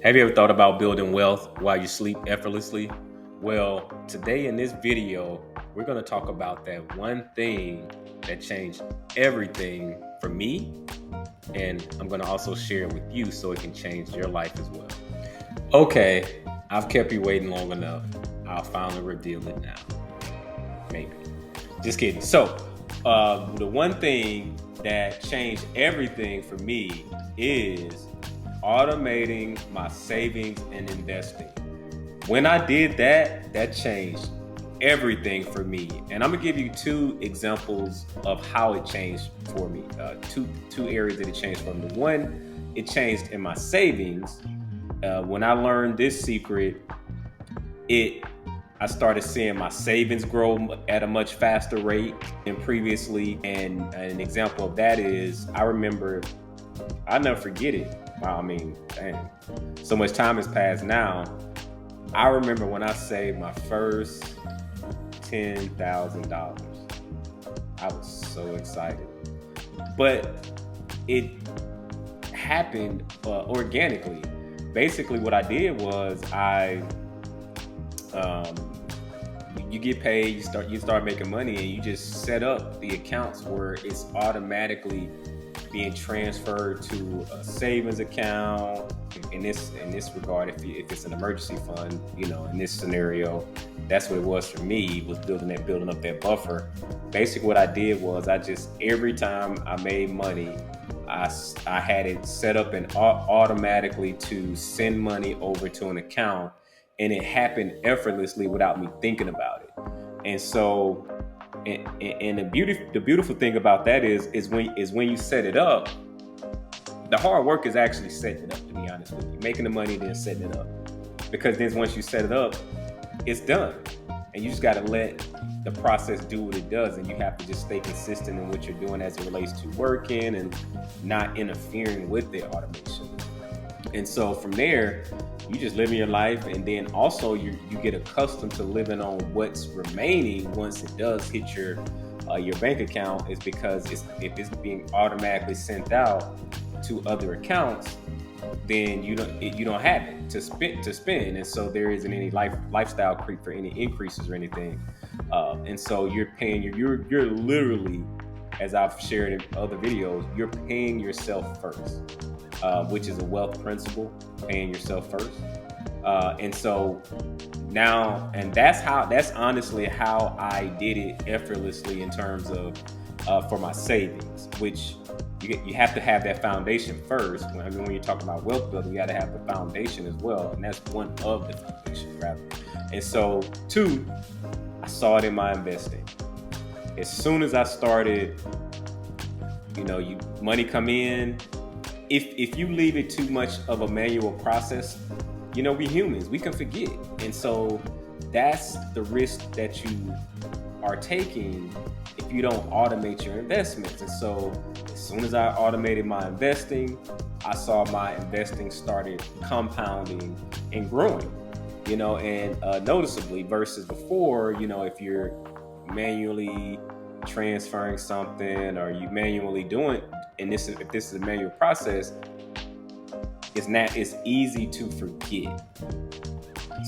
Have you ever thought about building wealth while you sleep effortlessly? Well, today in this video, we're going to talk about that one thing that changed everything for me, and I'm going to also share it with you so it can change your life as well. Okay, I've kept you waiting long enough. I'll finally reveal it now. Maybe. Just kidding. So, the one thing that changed everything for me is automating my savings and investing. When I did that, that changed everything for me. And I'm gonna give you two examples of how it changed for me. Two areas that it changed from. The one, it changed in my savings. When I learned this secret, it I started seeing my savings grow at a much faster rate than previously. And an example of that is I remember, I'll never forget it. Wow, I mean, dang, so much time has passed now. I remember when I saved my first $10,000. I was so excited. But it happened organically. Basically, what I did was you get paid, you start making money, and you just set up the accounts where it's automatically being transferred to a savings account. In this regard, if it's an emergency fund, in this scenario, that's what it was for me, was building up that buffer. Basically, what I did was every time I made money, I had it set up and automatically to send money over to an account, and it happened effortlessly without me thinking about it. And so, and the beautiful thing about that is when you set it up, the hard work is actually setting it up. To be honest with you, making the money, then setting it up, because then once you set it up, it's done, and you just got to let the process do what it does, and you have to just stay consistent in what you're doing as it relates to working and not interfering with the automation. And so from there, you just living your life, and then also you get accustomed to living on what's remaining once it does hit your bank account, is because if it's being automatically sent out to other accounts, then you don't have it to spend, and so there isn't any lifestyle creep for any increases or anything, and so you're paying you're literally, as I've shared in other videos, you're paying yourself first, which is a wealth principle, paying yourself first. And so now, and that's honestly how I did it effortlessly in terms of for my savings, which you have to have that foundation first. When you're talking about wealth building, you got to have the foundation as well, and that's one of the foundations, rather. And so, two, I saw it in my investing. As soon as I started, money come in. If you leave it too much of a manual process, we humans, we can forget. And so that's the risk that you are taking if you don't automate your investments. And so as soon as I automated my investing, I saw my investing started compounding and growing, and noticeably, versus before, if you're manually transferring something or you manually doing, and if this is a manual process, it's easy to forget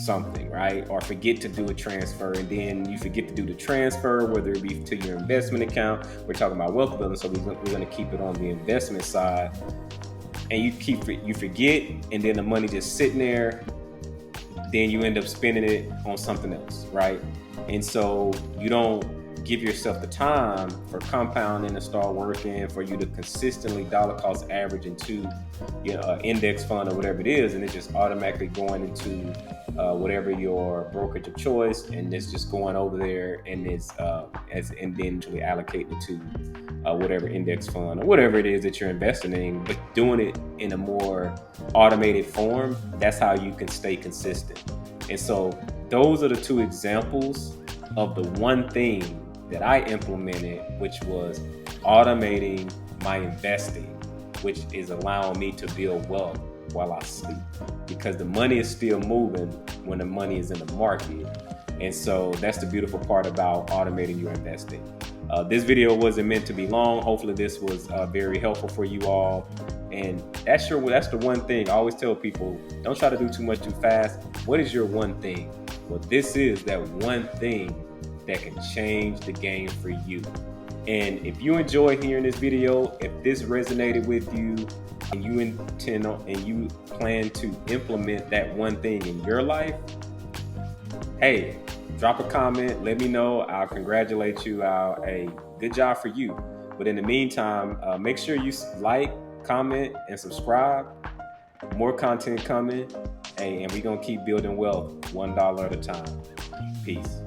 something, right? Or forget to do a transfer, and then you forget to do the transfer, whether it be to your investment account. We're talking about wealth building, so we're going to keep it on the investment side, and you forget, and then the money just sitting there, then you end up spending it on something else, right? And so you don't give yourself the time for compounding to start working, for you to consistently dollar cost average into index fund or whatever it is, and it's just automatically going into whatever your brokerage of choice, and it's just going over there, and it's and then eventually allocating it to whatever index fund or whatever it is that you're investing in, but doing it in a more automated form. That's how you can stay consistent. And so those are the two examples of the one thing that I implemented, which was automating my investing, which is allowing me to build wealth while I sleep, because the money is still moving when the money is in the market. And so that's the beautiful part about automating your investing. This video wasn't meant to be long. Hopefully this was very helpful for you all. And that's the one thing I always tell people, don't try to do too much too fast. What is your one thing? Well, this is that one thing that can change the game for you. And if you enjoy hearing this video, if this resonated with you and you intend on, and you plan to implement that one thing in your life, hey, drop a comment, let me know. I'll congratulate you. Hey, good job for you. But in the meantime, make sure you like, comment, and subscribe. More content coming. Hey, and we're going to keep building wealth $1 at a time. Peace.